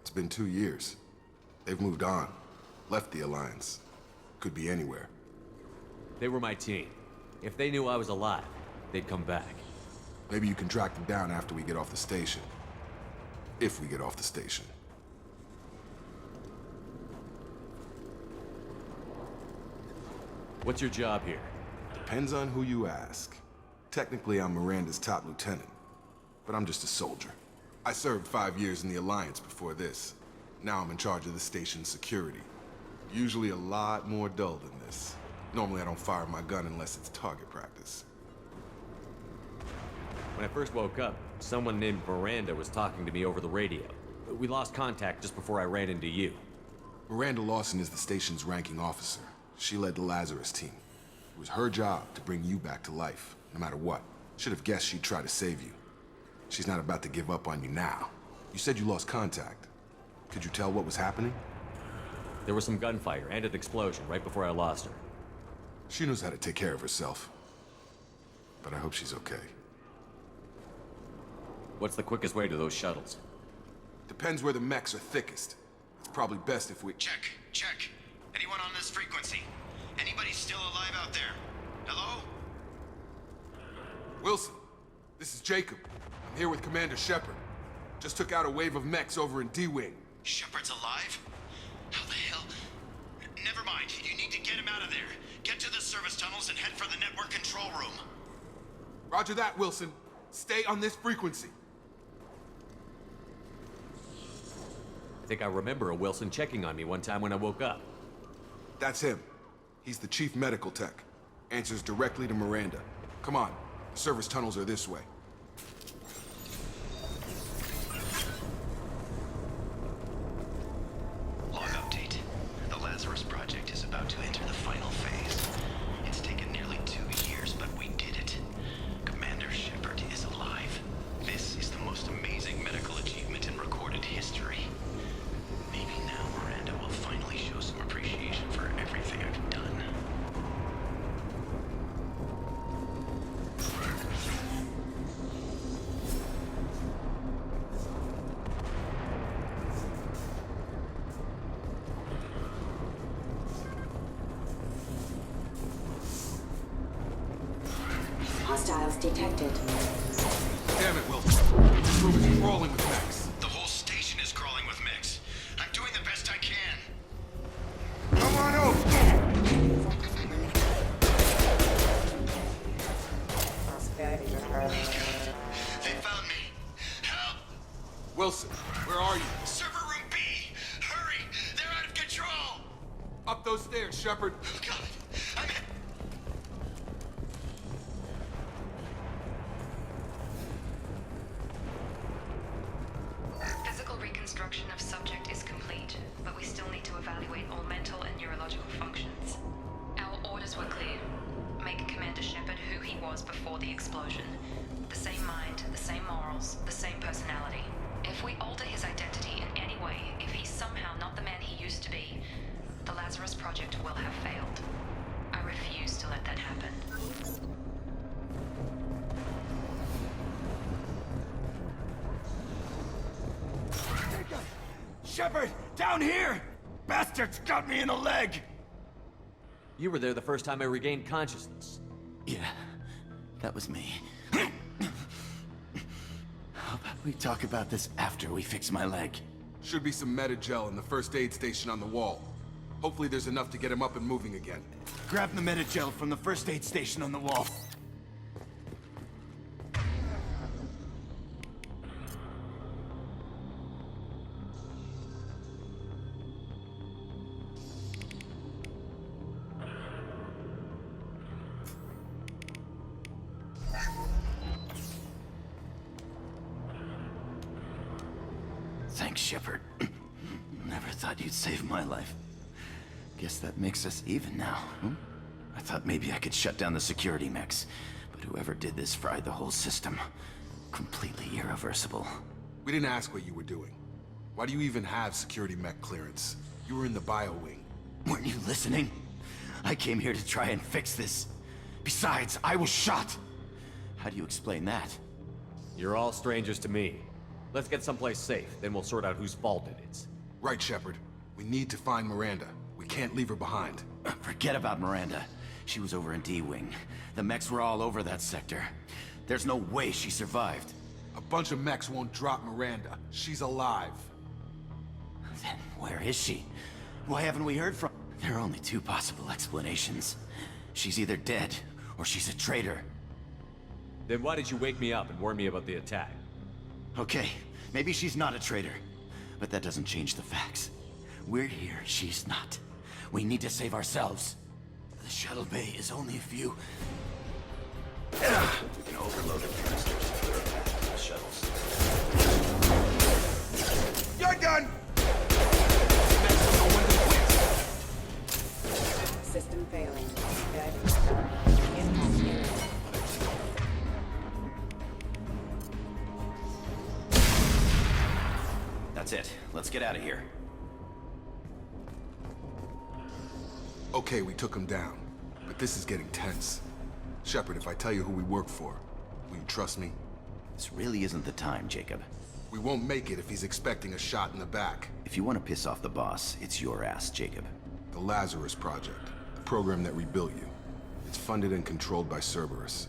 It's been 2 years. They've moved on. Left the Alliance. Could be anywhere. They were my team. If they knew I was alive, they'd come back. Maybe you can track them down after we get off the station. If we get off the station. What's your job here? Depends on who you ask. Technically, I'm Miranda's top lieutenant. But I'm just a soldier. I served 5 years in the Alliance before this. Now I'm in charge of the station's security. Usually a lot more dull than this. Normally I don't fire my gun unless it's target practice. When I first woke up, someone named Miranda was talking to me over the radio. We lost contact just before I ran into you. Miranda Lawson is the station's ranking officer. She led the Lazarus team. It was her job to bring you back to life, no matter what. Should have guessed she'd try to save you. She's not about to give up on you now. You said you lost contact. Could you tell what was happening? There was some gunfire and an explosion right before I lost her. She knows how to take care of herself. But I hope she's okay. What's the quickest way to those shuttles? Depends where the mechs are thickest. It's probably best if we... Check. Anyone on this frequency? Anybody still alive out there? Hello? Wilson, this is Jacob. I'm here with Commander Shepard. Just took out a wave of mechs over in D-Wing. Shepard's alive? How the hell? Never mind. You need to get him out of there. Get to the service tunnels and head for the network control room. Roger that, Wilson. Stay on this frequency. I think I remember a Wilson checking on me one time when I woke up. That's him. He's the chief medical tech. Answers directly to Miranda. Come on. The service tunnels are this way. Log update. The Lazarus Project is about to enter the final phase. It's taken nearly 2 years, but we did it. Commander Shepard is alive. This is the most amazing medical achievement in recorded history. Maybe now Miranda will finally show some appreciation for everything I've done. Hostiles detected. Damn it, Wilson. This room is crawling with mechs. The whole station is crawling with mechs. I'm doing the best I can. Come on over. They found me. Help! Wilson, where are you? Server room B! Hurry! They're out of control! Up those stairs, Shepard. Oh, God! I'm... Physical reconstruction of subject is complete, but we still need to evaluate all mental and neurological functions. Our orders were clear. Make Commander Shepard who he was before the explosion. The same mind, the same morals, the same personality. If we alter his identity in any way, if he's somehow not the man he used to be, the Lazarus Project will have failed. I refuse to let that happen. Shepard, down here! Bastards got me in the leg! You were there the first time I regained consciousness. Yeah, that was me. How about we talk about this after we fix my leg? Should be some Medi-gel in the first aid station on the wall. Hopefully there's enough to get him up and moving again. Grab the Medi-gel from the first aid station on the wall. Thanks, Shepard. Never thought you'd save my life. Guess that makes us even now, hmm? I thought maybe I could shut down the security mechs, but whoever did this fried the whole system. Completely irreversible. We didn't ask what you were doing. Why do you even have security mech clearance? You were in the bio wing. Weren't you listening? I came here to try and fix this. Besides, I was shot. How do you explain that? You're all strangers to me. Let's get someplace safe, then we'll sort out whose fault it is. Right, Shepard. We need to find Miranda. We can't leave her behind. Forget about Miranda. She was over in D-Wing. The mechs were all over that sector. There's no way she survived. A bunch of mechs won't drop Miranda. She's alive. Then where is she? Why haven't we heard from... There are only two possible explanations. She's either dead, or she's a traitor. Then why did you wake me up and warn me about the attack? Okay, maybe she's not a traitor. But that doesn't change the facts. We're here, she's not. We need to save ourselves. The shuttle bay is only a few... We can overload the canisters and clear a path to the shuttles. You're done! System failing. Good. Impact area. That's it. Let's get out of here. Okay, we took him down. But this is getting tense. Shepard, if I tell you who we work for, will you trust me? This really isn't the time, Jacob. We won't make it if he's expecting a shot in the back. If you want to piss off the boss, it's your ass, Jacob. The Lazarus Project, the program that rebuilt you. It's funded and controlled by Cerberus.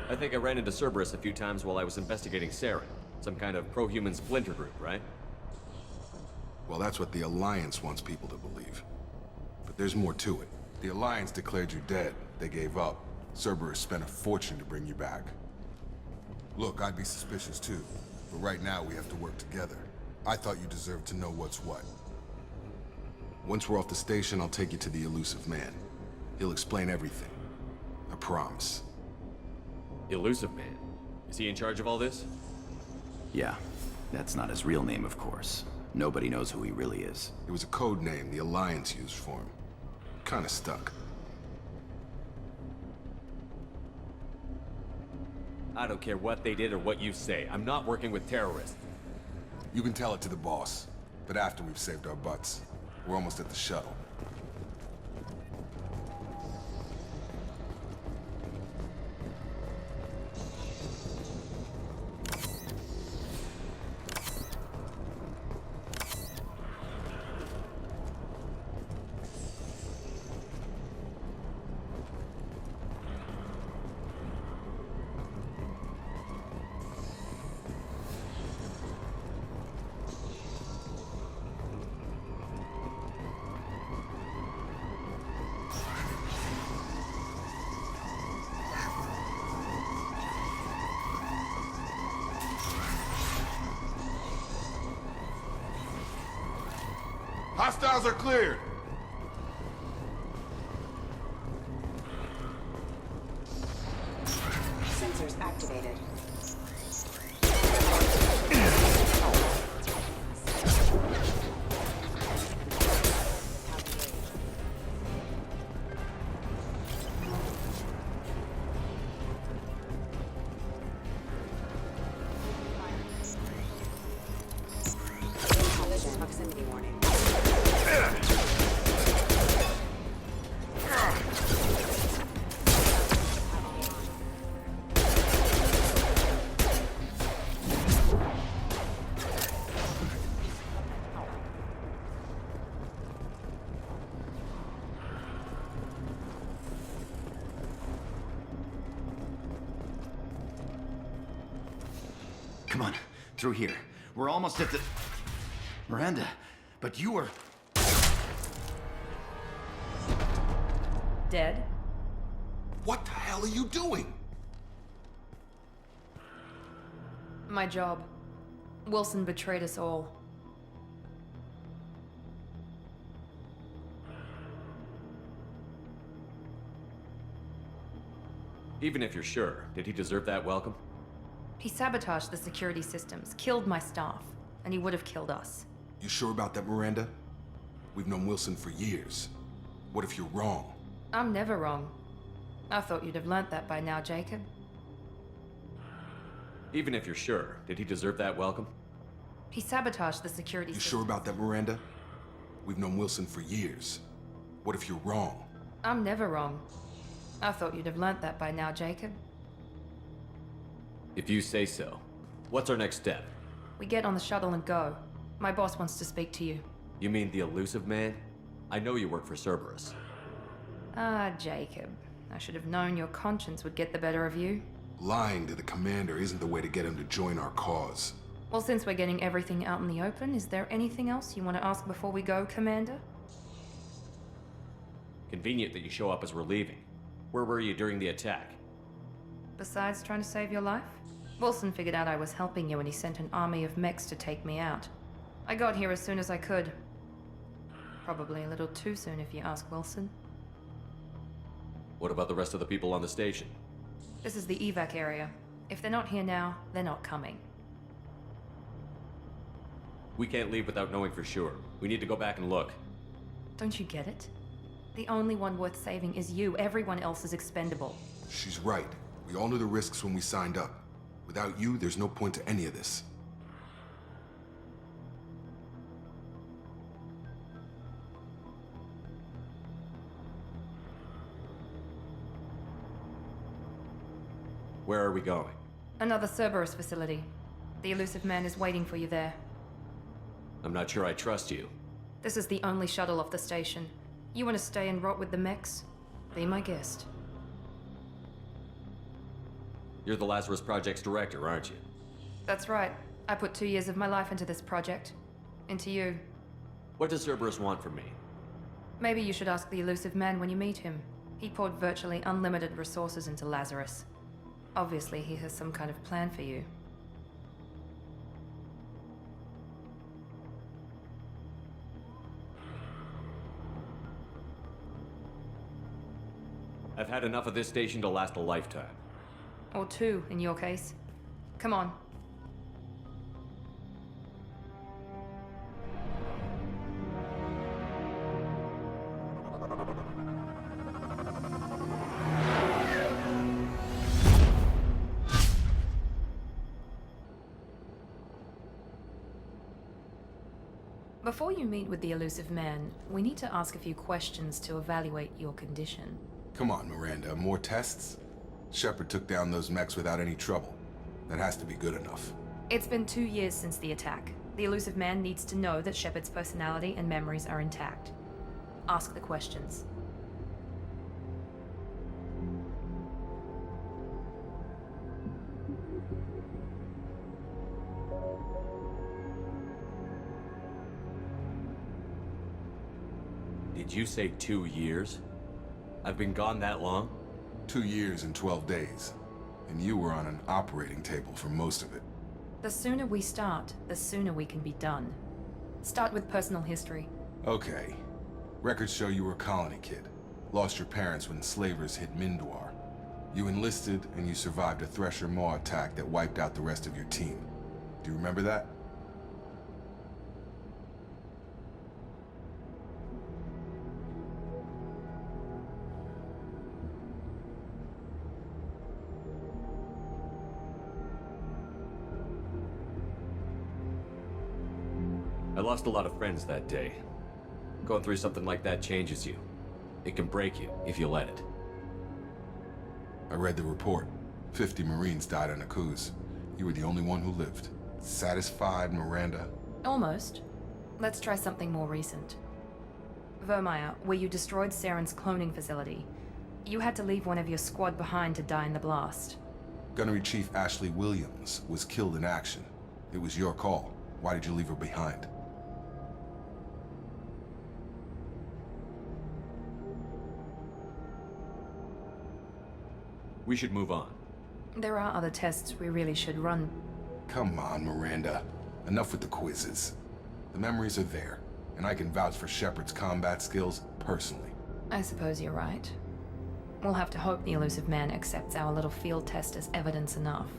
I think I ran into Cerberus a few times while I was investigating Saren. Some kind of pro-human splinter group, right? Well, that's what the Alliance wants people to believe. But there's more to it. The Alliance declared you dead. They gave up. Cerberus spent a fortune to bring you back. Look, I'd be suspicious too. But right now, we have to work together. I thought you deserved to know what's what. Once we're off the station, I'll take you to the Elusive Man. He'll explain everything. I promise. Elusive Man. Is he in charge of all this? Yeah, that's not his real name, of course. Nobody knows who he really is. It was a code name the Alliance used for him. Kinda stuck. I don't care what they did or what you say. I'm not working with terrorists. You can tell it to the boss. But after we've saved our butts. We're almost at the shuttle. Hostiles are cleared! Sensors activated. Proximity warning. Come on, through here. We're almost at the... Miranda, but you were... Dead? What the hell are you doing? My job. Wilson betrayed us all. Even if you're sure, did he deserve that welcome? He sabotaged the security systems, killed my staff, and he would have killed us. You sure about that, Miranda? We've known Wilson for years. What if you're wrong? I'm never wrong. I thought you'd have learnt that by now, Jacob. Even if you're sure, did he deserve that welcome? He sabotaged the security You systems. sure about that, Miranda? We've known Wilson for years. What if you're wrong? I'm never wrong. I thought you'd have learnt that by now, Jacob. If you say so. What's our next step? We get on the shuttle and go. My boss wants to speak to you. You mean the elusive man? I know you work for Cerberus. Ah, Jacob. I should have known your conscience would get the better of you. Lying to the commander isn't the way to get him to join our cause. Well, since we're getting everything out in the open, is there anything else you want to ask before we go, Commander? Convenient that you show up as we're leaving. Where were you during the attack? Besides trying to save your life? Wilson figured out I was helping you and he sent an army of mechs to take me out. I got here as soon as I could. Probably a little too soon if you ask Wilson. What about the rest of the people on the station? This is the evac area. If they're not here now, they're not coming. We can't leave without knowing for sure. We need to go back and look. Don't you get it? The only one worth saving is you. Everyone else is expendable. She's right. We all knew the risks when we signed up. Without you, there's no point to any of this. Where are we going? Another Cerberus facility. The elusive man is waiting for you there. I'm not sure I trust you. This is the only shuttle off the station. You want to stay and rot with the mechs? Be my guest. You're the Lazarus Project's director, aren't you? That's right. I put 2 years of my life into this project. Into you. What does Cerberus want from me? Maybe you should ask the elusive man when you meet him. He poured virtually unlimited resources into Lazarus. Obviously, he has some kind of plan for you. I've had enough of this station to last a lifetime. Or 2, in your case. Come on. Before you meet with the elusive man, we need to ask a few questions to evaluate your condition. Come on, Miranda, more tests? Shepard took down those mechs without any trouble. That has to be good enough. It's been 2 years since the attack. The elusive man needs to know that Shepard's personality and memories are intact. Ask the questions. Did you say 2 years? I've been gone that long? 2 years and 12 days. And you were on an operating table for most of it. The sooner we start, the sooner we can be done. Start with personal history. Okay. Records show you were a colony kid. Lost your parents when slavers hit Mindwar. You enlisted and you survived a Thresher Maw attack that wiped out the rest of your team. Do you remember that? I lost a lot of friends that day. Going through something like that changes you. It can break you if you let it. I read the report. 50 Marines died on Akuz. You were the only one who lived. Satisfied, Miranda? Almost. Let's try something more recent. Vermeer, where you destroyed Saren's cloning facility. You had to leave one of your squad behind to die in the blast. Gunnery Chief Ashley Williams was killed in action. It was your call. Why did you leave her behind? We should move on. There are other tests we really should run. Come on, Miranda. Enough with the quizzes. The memories are there, and I can vouch for Shepard's combat skills personally. I suppose you're right. We'll have to hope the elusive man accepts our little field test as evidence enough.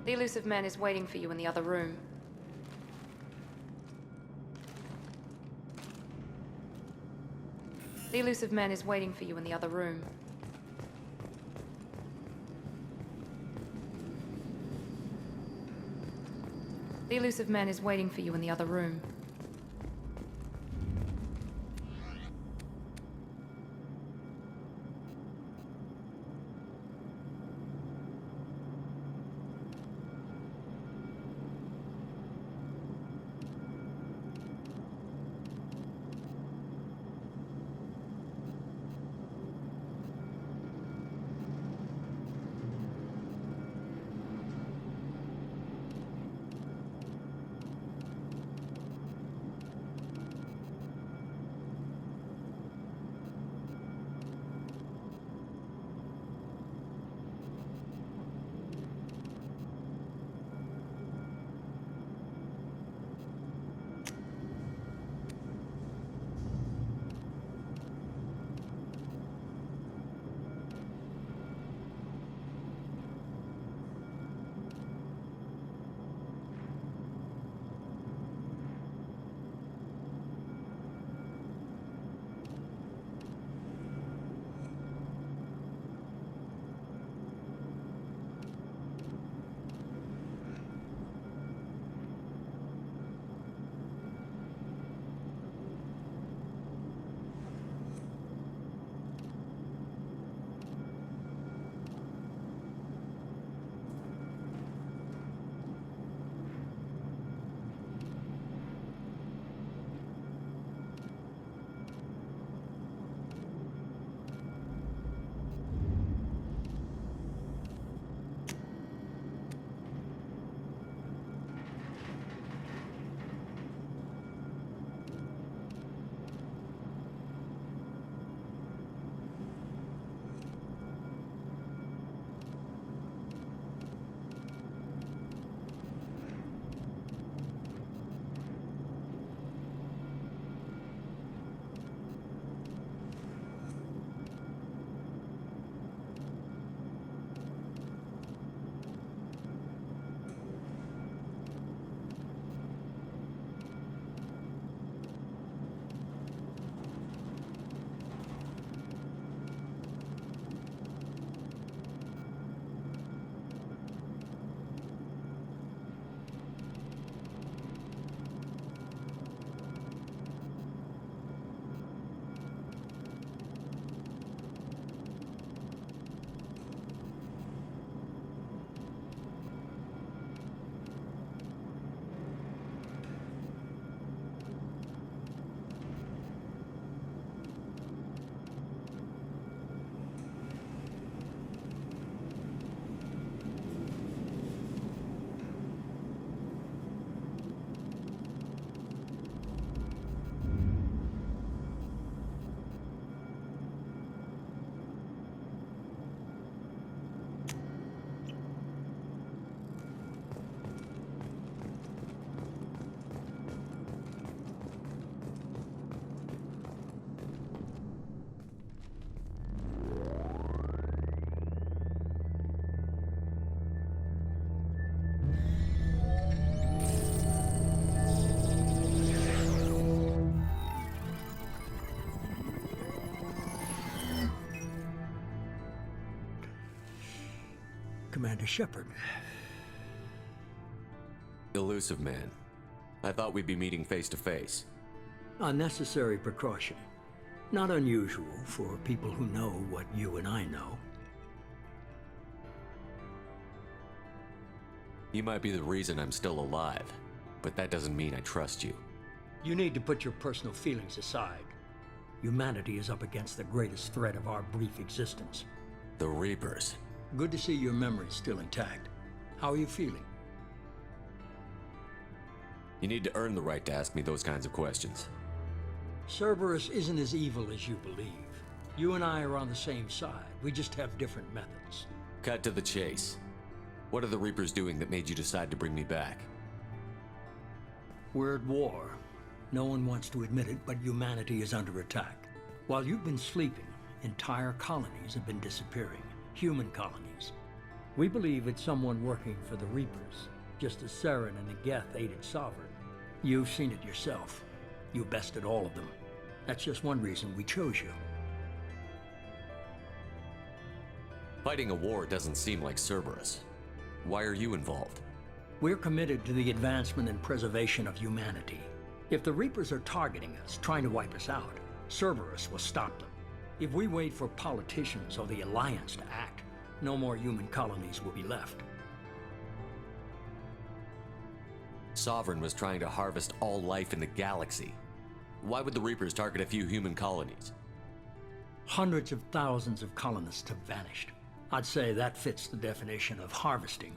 The elusive man is waiting for you in the other room. The elusive man is waiting for you in the other room. The elusive man is waiting for you in the other room. Commander Shepard. Elusive man. I thought we'd be meeting face to face. Unnecessary precaution. Not unusual for people who know what you and I know. You might be the reason I'm still alive, but that doesn't mean I trust you. You need to put your personal feelings aside. Humanity is up against the greatest threat of our brief existence. The Reapers. Good to see your memory's still intact. How are you feeling? You need to earn the right to ask me those kinds of questions. Cerberus isn't as evil as you believe. You and I are on the same side. We just have different methods. Cut to the chase. What are the Reapers doing that made you decide to bring me back? We're at war. No one wants to admit it, but humanity is under attack. While you've been sleeping, entire colonies have been disappearing. Human colonies. We believe it's someone working for the Reapers, just as Saren and the Geth aided Sovereign. You've seen it yourself. You bested all of them. That's just one reason we chose you. Fighting a war doesn't seem like Cerberus. Why are you involved? We're committed to the advancement and preservation of humanity. If the Reapers are targeting us, trying to wipe us out, Cerberus will stop them. If we wait for politicians or the Alliance to act, no more human colonies will be left. Sovereign was trying to harvest all life in the galaxy. Why would the Reapers target a few human colonies? Hundreds of thousands of colonists have vanished. I'd say that fits the definition of harvesting.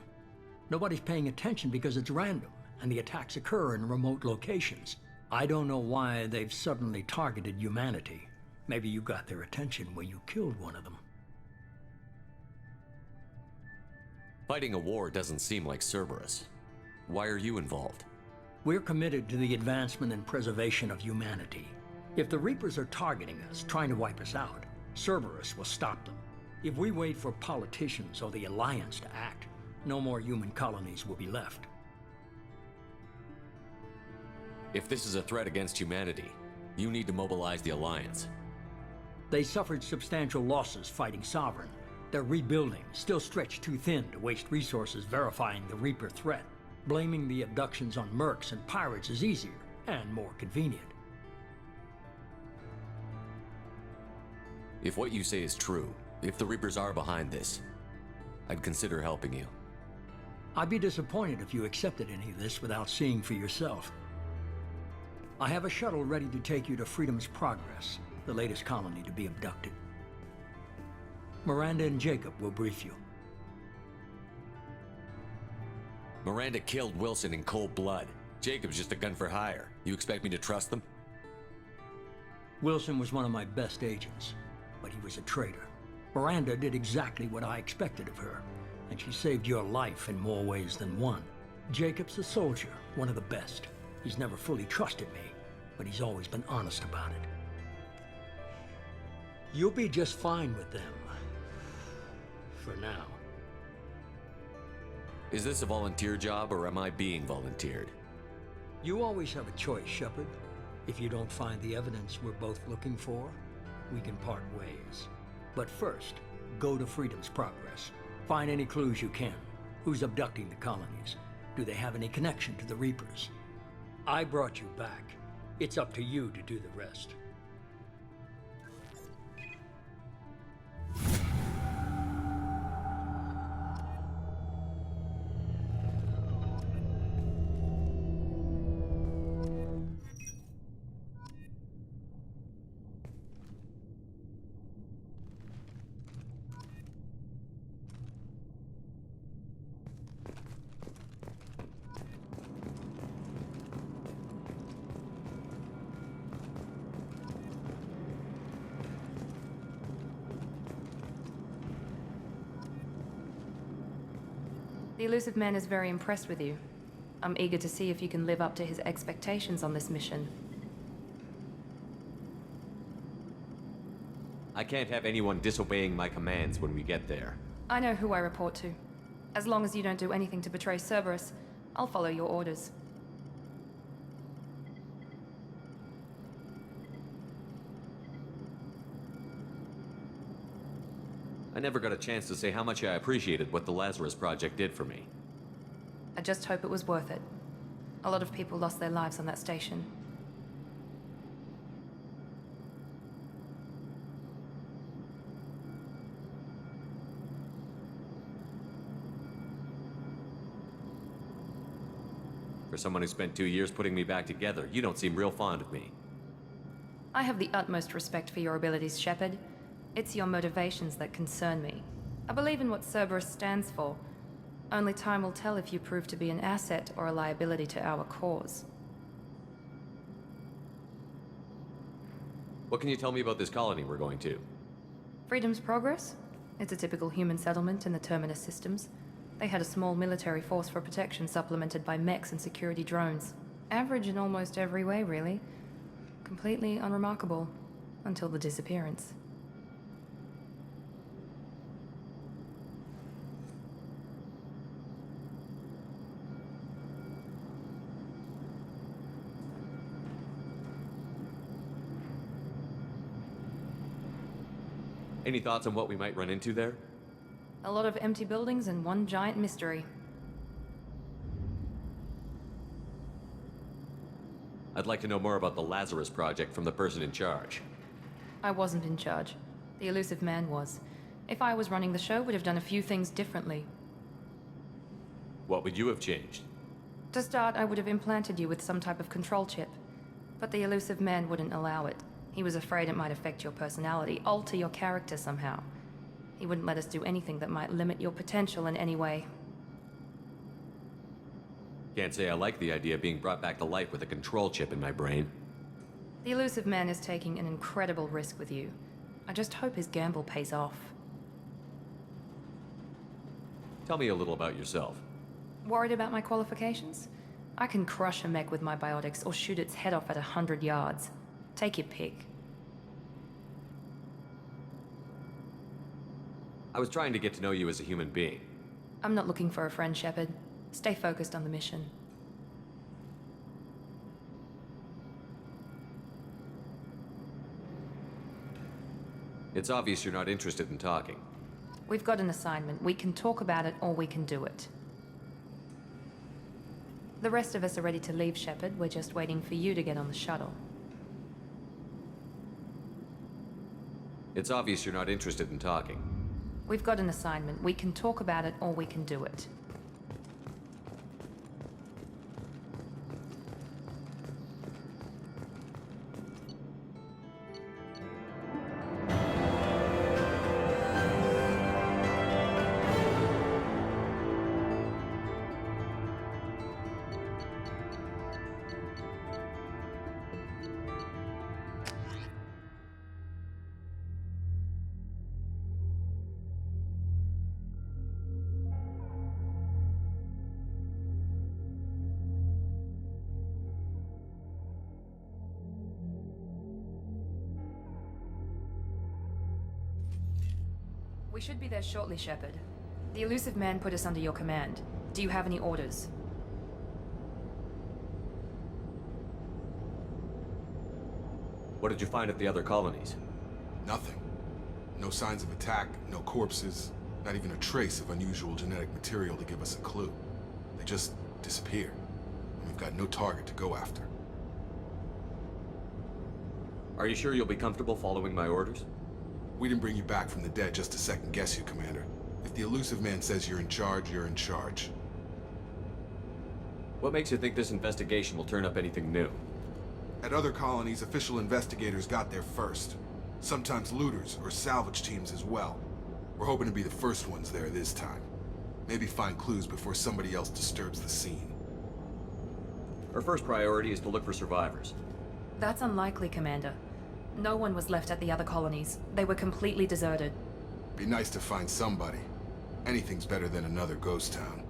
Nobody's paying attention because it's random, and the attacks occur in remote locations. I don't know why they've suddenly targeted humanity. Maybe you got their attention when you killed one of them. Fighting a war doesn't seem like Cerberus. Why are you involved? We're committed to the advancement and preservation of humanity. If the Reapers are targeting us, trying to wipe us out, Cerberus will stop them. If we wait for politicians or the Alliance to act, no more human colonies will be left. If this is a threat against humanity, you need to mobilize the Alliance. They suffered substantial losses fighting Sovereign. They're rebuilding, still stretched too thin to waste resources verifying the Reaper threat. Blaming the abductions on mercs and pirates is easier and more convenient. If what you say is true, if the Reapers are behind this, I'd consider helping you. I'd be disappointed if you accepted any of this without seeing for yourself. I have a shuttle ready to take you to Freedom's Progress, the latest colony to be abducted. Miranda and Jacob will brief you. Miranda killed Wilson in cold blood. Jacob's just a gun for hire. You expect me to trust them? Wilson was one of my best agents, but he was a traitor. Miranda did exactly what I expected of her, and she saved your life in more ways than one. Jacob's a soldier, one of the best. He's never fully trusted me, but he's always been honest about it. You'll be just fine with them. For now. Is this a volunteer job, or am I being volunteered? You always have a choice, Shepard. If you don't find the evidence we're both looking for, we can part ways. But first, go to Freedom's Progress. Find any clues you can. Who's abducting the colonies? Do they have any connection to the Reapers? I brought you back. It's up to you to do the rest. The Elusive Man is very impressed with you. I'm eager to see if you can live up to his expectations on this mission. I can't have anyone disobeying my commands when we get there. I know who I report to. As long as you don't do anything to betray Cerberus, I'll follow your orders. I never got a chance to say how much I appreciated what the Lazarus Project did for me. I just hope it was worth it. A lot of people lost their lives on that station. For someone who spent 2 years putting me back together, you don't seem real fond of me. I have the utmost respect for your abilities, Shepard. It's your motivations that concern me. I believe in what Cerberus stands for. Only time will tell if you prove to be an asset or a liability to our cause. What can you tell me about this colony we're going to? Freedom's Progress? It's a typical human settlement in the Terminus systems. They had a small military force for protection supplemented by mechs and security drones. Average in almost every way, really. Completely unremarkable. Until the disappearance. Any thoughts on what we might run into there? A lot of empty buildings and one giant mystery. I'd like to know more about the Lazarus Project from the person in charge. I wasn't in charge. The elusive man was. If I was running the show, would have done a few things differently. What would you have changed? To start, I would have implanted you with some type of control chip. But the elusive man wouldn't allow it. He was afraid it might affect your personality, alter your character somehow. He wouldn't let us do anything that might limit your potential in any way. Can't say I like the idea of being brought back to life with a control chip in my brain. The elusive man is taking an incredible risk with you. I just hope his gamble pays off. Tell me a little about yourself. Worried about my qualifications? I can crush a mech with my biotics or shoot its head off at 100 yards. Take your pick. I was trying to get to know you as a human being. I'm not looking for a friend, Shepard. Stay focused on the mission. It's obvious you're not interested in talking. We've got an assignment. We can talk about it or we can do it. The rest of us are ready to leave, Shepard. We're just waiting for you to get on the shuttle. It's obvious you're not interested in talking. We've got an assignment. We can talk about it or we can do it. We should be there shortly, Shepard. The elusive man put us under your command. Do you have any orders? What did you find at the other colonies? Nothing. No signs of attack, no corpses, not even a trace of unusual genetic material to give us a clue. They just disappear. And we've got no target to go after. Are you sure you'll be comfortable following my orders? We didn't bring you back from the dead just to second guess you, Commander. If the elusive man says you're in charge, you're in charge. What makes you think this investigation will turn up anything new? At other colonies, official investigators got there first. Sometimes looters or salvage teams as well. We're hoping to be the first ones there this time. Maybe find clues before somebody else disturbs the scene. Our first priority is to look for survivors. That's unlikely, Commander. No one was left at the other colonies. They were completely deserted. Be nice to find somebody. Anything's better than another ghost town.